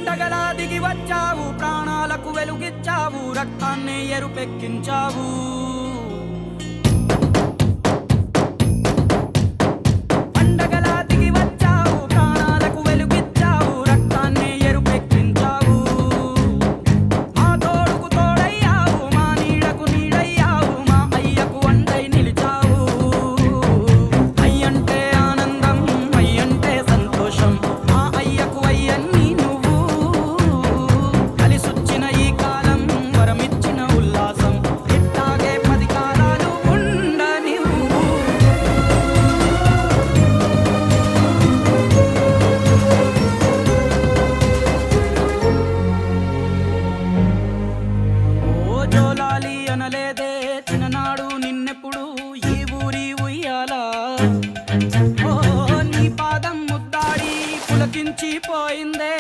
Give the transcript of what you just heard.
పండగలా దిగి వచ్చావు, ప్రాణాలకు వెలుగిచ్చావు, రక్తాన్ని ఎరుపెక్కించావు. పండగలా దిగి వచ్చావు, ప్రాణాలకు వెలుగిచ్చావు, రక్తాన్ని ఎరుపెక్కించావు. మా తోడుకు తోడయ్యావు, మా నీడకు నీడయ్యావు, మా అయ్యకు అండై నిలిచావు. అయ్యంటే ఆనందం, అయ్యంటే సంతోషం, మా అయ్యకు అయ్యన్ని నువ్వు. కలిసొచ్చిన ఈ కాలం వరమిచ్చిన ఉల్లాసం, ఇట్టాగే 10 కాలాలు ఉండనివ్వు. ఓ జోలాలి అనలేదే చిన్ననాడు నిన్నెప్పుడు ఈ ఊరి ఉయ్యాలా. ఓ నీ పాదం ముద్దాడి పులకించిపోయిందే